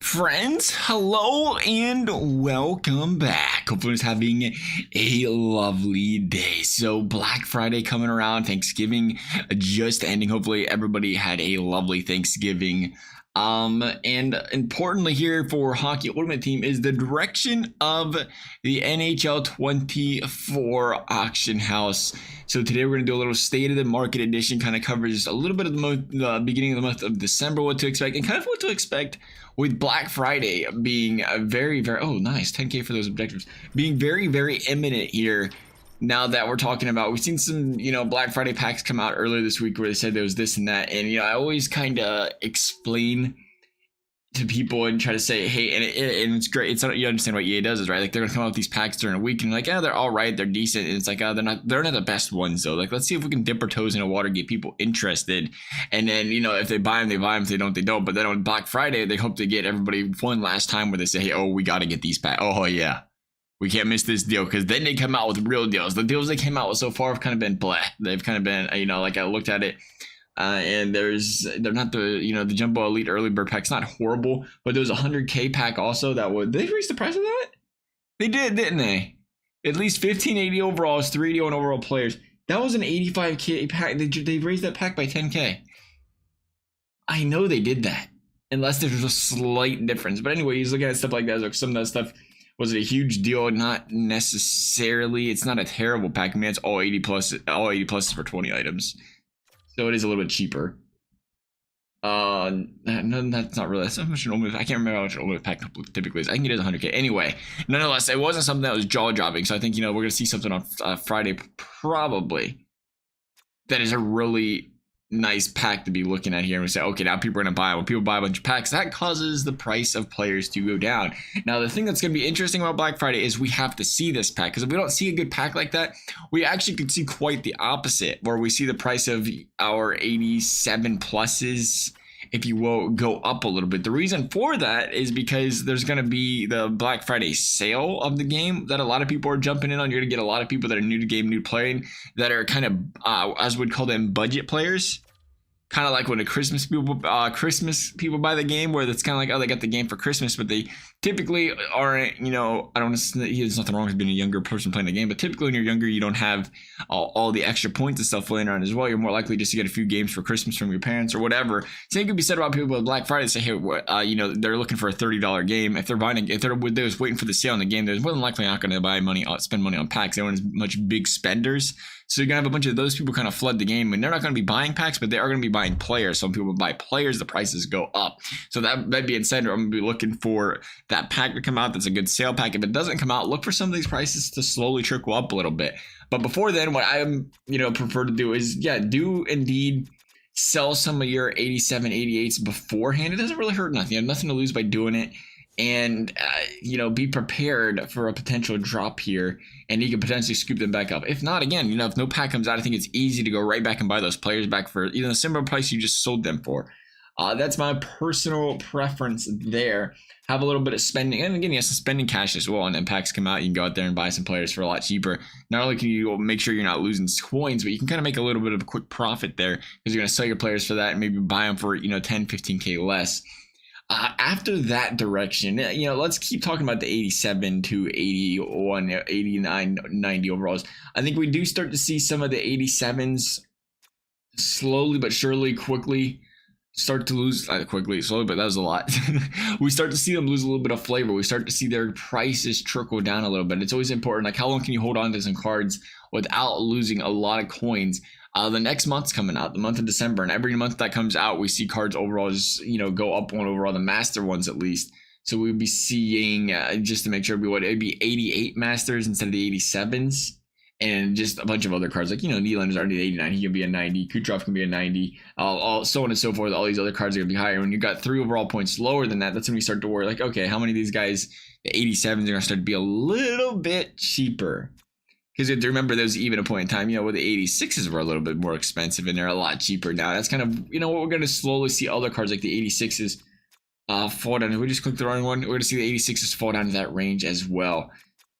Friends, hello and welcome back. Hopefully it's having a lovely day. So Black Friday coming around, Thanksgiving just ending. Hopefully everybody had a lovely Thanksgiving. And importantly here for Hockey Ultimate Team is the direction of the NHL 24 auction house. So today we're going to do a little state of the market edition, kind of covers a little bit of the beginning of the month of December, what to expect, and kind of what to expect with Black Friday being a very, oh, nice, 10K for those objectives, being very imminent here. Now that we're talking about, we've seen some, Black Friday packs come out earlier this week where they said there was this and that. And, I always kind of explain to people and try to say, hey, and it's great. It's not, you understand what EA does is right. Like they're gonna come out with these packs during a week and like, yeah, they're all right, they're decent. And it's like, they're not the best ones though. Like, let's see if we can dip our toes in a water, get people interested. And then, if they buy them, they buy them. If they don't, they don't. But then on Black Friday, they hope to get everybody one last time where they say, hey, oh, we got to get these packs. Oh yeah. We can't miss this deal because then they come out with real deals. The deals they came out with so far have kind of been bleh. They've kind of been, like I looked at it and they're not the Jumbo Elite Early Bird pack's not horrible, but there was a 100K pack also that would, they raised the price of that? They did, didn't they? At least 1580 overalls, 380 on overall players. That was an 85K pack. They raised that pack by 10K. I know they did that, unless there's a slight difference. But anyway, he's looking at stuff like that. Like some of that stuff. Was it a huge deal? Not necessarily. It's not a terrible pack. I mean, it's all 80 pluses for 20 items. So it is a little bit cheaper. No, that's not really. That's not much an ultimate. I can't remember how much an ultimate pack typically is. I think it is 100K. Anyway, nonetheless, it wasn't something that was jaw dropping. So I think, we're going to see something on Friday probably that is a really nice pack to be looking at here, and we say, okay, now people are going to buy. When people buy a bunch of packs, that causes the price of players to go down. Now the thing that's going to be interesting about Black Friday is we have to see this pack, because if we don't see a good pack like that, we actually could see quite the opposite, where we see the price of our 87 pluses, if you will, go up a little bit. The reason for that is because there's going to be the Black Friday sale of the game that a lot of people are jumping in on. You're going to get a lot of people that are new to game, new playing, that are kind of, as we'd call them, budget players. Kind of like when Christmas people buy the game, where it's kind of like, oh, they got the game for Christmas, but they typically aren't, I don't want to say there's nothing wrong with being a younger person playing the game, but typically when you're younger, you don't have all the extra points and stuff laying around as well. You're more likely just to get a few games for Christmas from your parents or whatever. Same could be said about people with Black Friday. Say, hey, they're looking for a $30 game. If they're buying, they're just waiting for the sale on the game, they're more than likely not going to spend money on packs. They aren't as much big spenders. So you're going to have a bunch of those people kind of flood the game, and they're not going to be buying packs, but they are going to be buying players. Some people buy players, the prices go up. So that being said, I'm going to be looking for that pack to come out. That's a good sale pack. If it doesn't come out, look for some of these prices to slowly trickle up a little bit. But before then, what I prefer to do is, do indeed sell some of your 87, 88s beforehand. It doesn't really hurt nothing. You have nothing to lose by doing it. And, be prepared for a potential drop here, and you can potentially scoop them back up. If not, again, if no pack comes out, I think it's easy to go right back and buy those players back for the similar price you just sold them for. That's my personal preference there. Have a little bit of spending, and again, some spending cash as well. And then packs come out, you can go out there and buy some players for a lot cheaper. Not only can you make sure you're not losing coins, but you can kind of make a little bit of a quick profit there, because you're going to sell your players for that and maybe buy them for 10, 15K less. After that direction, let's keep talking about the 87 to 81, 89, 90 overalls. I think we do start to see some of the 87s slowly but surely, quickly start to lose, slowly, but that was a lot. We start to see them lose a little bit of flavor. We start to see their prices trickle down a little bit. It's always important, like how long can you hold on to some cards without losing a lot of coins? The next month's coming out, the month of December, and every month that comes out, we see cards overall just, go up one overall, the master ones at least. So we'll be seeing, just to make sure, it'd be 88 masters instead of the 87s, and just a bunch of other cards, like, Nylander's already 89, he can be a 90, Kucherov can be a 90, so on and so forth. All these other cards are going to be higher. When you got 3 overall points lower than that, that's when we start to worry, like, okay, how many of these guys, the 87s, are going to start to be a little bit cheaper? Because remember, there was even a point in time, where the 86s were a little bit more expensive, and they're a lot cheaper now. That's kind of, what we're going to slowly see other cards like the 86s fall down. We just clicked the wrong one. We're going to see the 86s fall down to that range as well.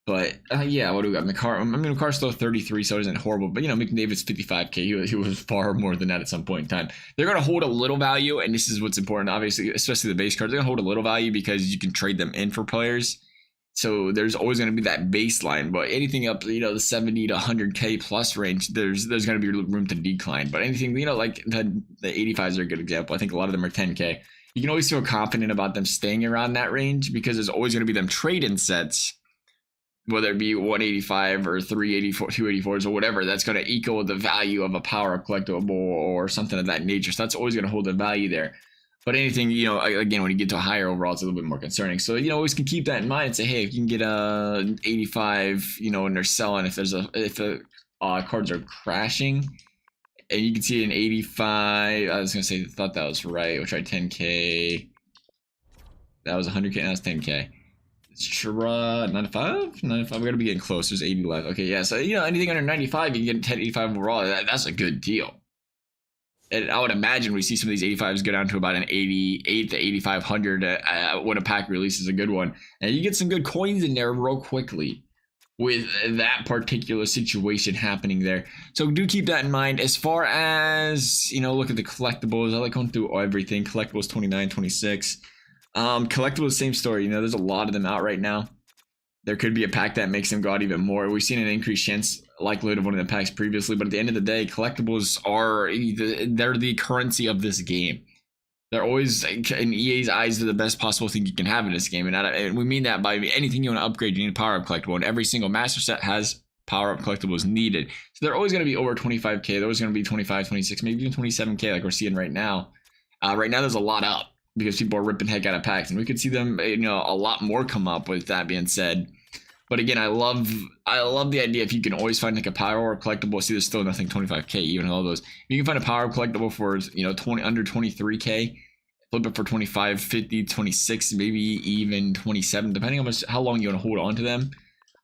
But yeah, what do we got? McCarr. I mean, McCarr's still 33, so it isn't horrible. But McDavid's 55K. He was far more than that at some point in time. They're gonna hold a little value, and this is what's important, obviously, especially the base cards. They're gonna hold a little value because you can trade them in for players. So there's always gonna be that baseline. But anything up, the 70 to 100K plus range, there's gonna be room to decline. But anything, like the 85s are a good example. I think a lot of them are 10K. You can always feel confident about them staying around that range because there's always gonna be them trade-in sets, whether it be 185 or 384, 284s or whatever, that's going to equal the value of a power collectible or something of that nature. So that's always going to hold the value there. But anything, again, when you get to a higher overall, it's a little bit more concerning. So, always can keep that in mind and say, hey, if you can get a 85, and they're selling, if the cards are crashing, and you can see an 85, I was going to say, I thought that was right. We'll try 10K. That was 100K, that was 10K. Sure, 95? 95, we gotta be getting close. There's 80 left. Okay, yeah, so anything under 95, you can get 1085 overall. That's a good deal. And I would imagine we see some of these 85s go down to about an 88 to 8500 when a pack releases a good one. And you get some good coins in there real quickly with that particular situation happening there. So do keep that in mind. As far as, look at the collectibles, I like going through everything. Collectibles 29, 26. Collectibles, same story. There's a lot of them out right now. There could be a pack that makes them go out even more. We've seen an increased chance likelihood of one of the packs previously, but at the end of the day, collectibles they're the currency of this game. They're always, in EA's eyes, they're the best possible thing you can have in this game, and we mean that by anything you want to upgrade, you need a power-up collectible, and every single master set has power-up collectibles needed. So they're always going to be over 25K. They're always going to be 25, 26, maybe even 27K like we're seeing right now. Right now, there's a lot up, because people are ripping heck out of packs, and we could see them, a lot more come up. With that being said, but again, I love the idea if you can always find like a power or collectible. See, there's still nothing 25K, even all those. If you can find a power collectible for 20 under 23K, flip it for 25, 50, 26, maybe even 27, depending on how long you want to hold on to them.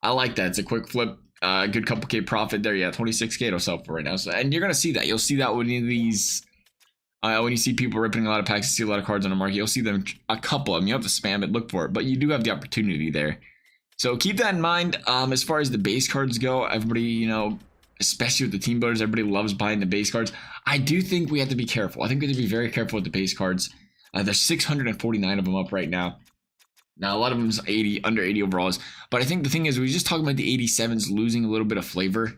I like that. It's a quick flip, good couple K profit there. Yeah, 26K it'll sell for right now. So, and you're gonna see that. You'll see that with these. When you see people ripping a lot of packs, you see a lot of cards on the market, you'll see them, a couple of them. You have to spam it, look for it, but you do have the opportunity there. So keep that in mind. As far as the base cards go, everybody, especially with the team builders, everybody loves buying the base cards. I do think we have to be careful. I think we have to be very careful with the base cards. There's 649 of them up right now. Now, a lot of them's 80, under 80 overalls. But I think the thing is, we just talking about the 87s losing a little bit of flavor.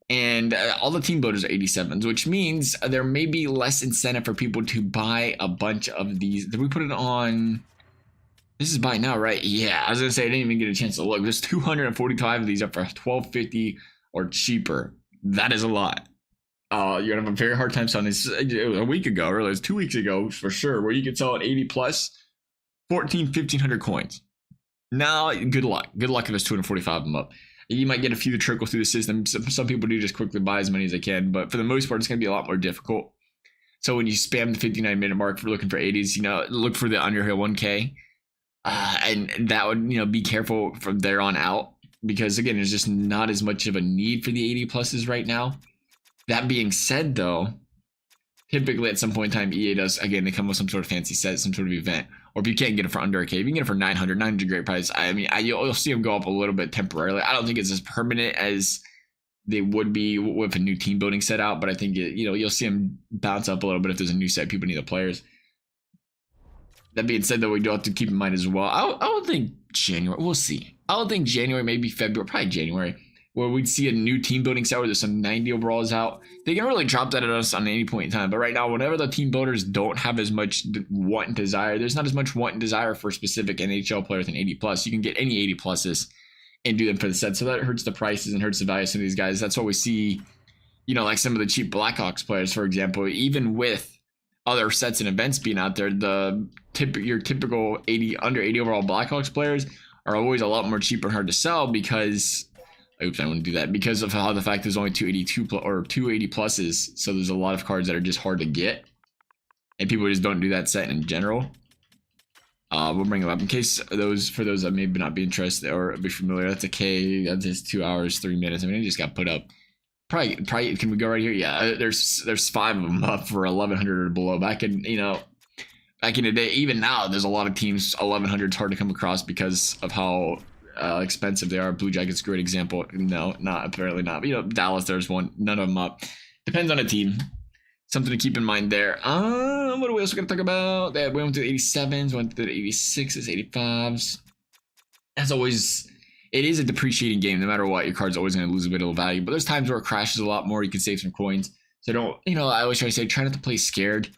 And all the team builders are 87s, which means there may be less incentive for people to buy a bunch of these. Did we put it on? This is buy now, right? Yeah, I was gonna say I didn't even get a chance to look. There's 245 of these up for $12.50 or cheaper. That is a lot. You're gonna have a very hard time selling this. A week ago, or it was 2 weeks ago for sure, where you could sell at 80 plus 1,500 coins. Now, good luck. Good luck if there's 245 of them up. You might get a few to trickle through the system. Some people do just quickly buy as many as they can, but for the most part, it's going to be a lot more difficult. So when you spam the 59-minute mark for looking for 80s, look for the Underhill 1K, and that would, be careful from there on out, because again, there's just not as much of a need for the 80 pluses right now. That being said, though, typically at some point in time, EA does, again, they come with some sort of fancy set, some sort of event. Or if you can't get it for under a K, if you can get it for 900, great price. I mean, you'll see them go up a little bit temporarily. I don't think it's as permanent as they would be with a new team building set out, but I think you'll see them bounce up a little bit if there's a new set. People need the players. That being said, though, we do have to keep in mind as well. I don't think January. We'll see. I don't think January, maybe February, probably January, where we'd see a new team building set where there's some 90 overalls out. They can really drop that at us on any point in time. But right now, whenever the team builders don't have as much want and desire, there's not as much want and desire for specific NHL players than 80 plus. You can get any 80 pluses and do them for the set. So that hurts the prices and hurts the value of some of these guys. That's what we see, like some of the cheap Blackhawks players, for example, even with other sets and events being out there, your typical under 80 overall Blackhawks players are always a lot more cheaper and hard to sell because... Oops, I wouldn't do that because of how the fact there's only 282 or 280 pluses, so there's a lot of cards that are just hard to get, and people just don't do that set in general. We'll bring them up in case for those that may not be interested or be familiar. That's a K. That's just 2 hours 3 minutes. I mean, it just got put up. Probably. Can we go right here? Yeah, there's 5 of them up for 1,100 or below. Back in the day, even now, there's a lot of teams 1,100 is hard to come across because of how expensive they are. Blue Jackets, great example. No, not apparently not. But, Dallas, there's one. None of them up. Depends on the team. Something to keep in mind there. What are we also going to talk about? We went to the 87s, went to the 86s, 85s. As always, it is a depreciating game. No matter what, your card's always going to lose a bit of value. But there's times where it crashes a lot more. You can save some coins. So don't, I always try to say, try not to play scared.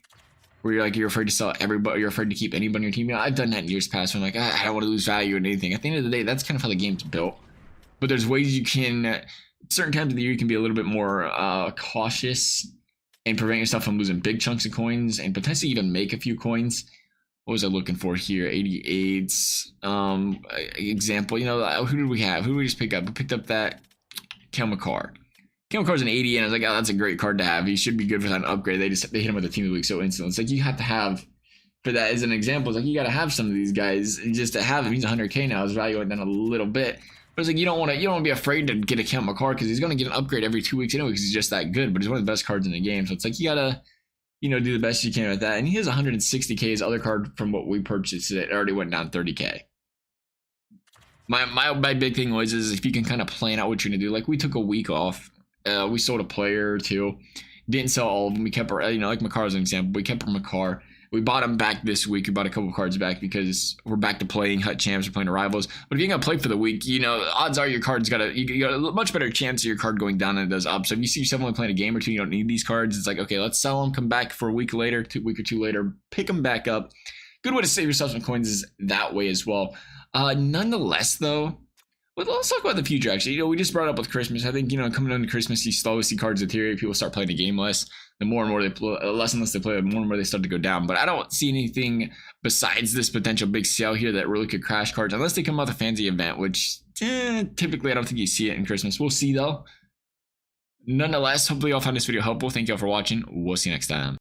Where you're afraid to sell everybody, you're afraid to keep anybody on your team. I've done that in years past. Where I'm like, I don't want to lose value in anything. At the end of the day, that's kind of how the game's built. But there's ways you can, certain times of the year, you can be a little bit more cautious and prevent yourself from losing big chunks of coins and potentially even make a few coins. What was I looking for here? 88s. Example, who did we have? Who did we just pick up? We picked up that Kel McCarr. Kel McCarr's an 80, and I was like, oh, that's a great card to have. He should be good for that upgrade. They hit him with the team of the week so instantly. It's like you have to have, for that as an example, it's like you got to have some of these guys just to have him. He's 100K now. His value went down a little bit. But it's like you don't want to be afraid to get a Kel McCarr because he's going to get an upgrade every 2 weeks anyway because he's just that good. But he's one of the best cards in the game. So it's like you got to, do the best you can with that. And he has 160K. His other card from what we purchased, it already went down 30K. My big thing is if you can kind of plan out what you're going to do. Like we took a week off. We sold a player or two. Didn't sell all of them. We kept our, like McCarr's an example. We kept our McCarr. We bought him back this week. We bought a couple cards back because we're back to playing Hut Champs. We're playing the Rivals. But if you're going to play for the week, odds are your card's you got a much better chance of your card going down than it does up. So if you see yourself only playing a game or two, you don't need these cards. It's like, okay, let's sell them, come back for a week later, week or two later, pick them back up. Good way to save yourself some coins is that way as well. Nonetheless, though, let's talk about the future, actually. We just brought up with Christmas. I think, coming down to Christmas, you slowly see cards deteriorate. People start playing the game less. The more and more they play, less and less they play, the more and more they start to go down. But I don't see anything besides this potential big sale here that really could crash cards, unless they come out with a fancy event, which typically I don't think you see it in Christmas. We'll see, though. Nonetheless, hopefully y'all found this video helpful. Thank y'all for watching. We'll see you next time.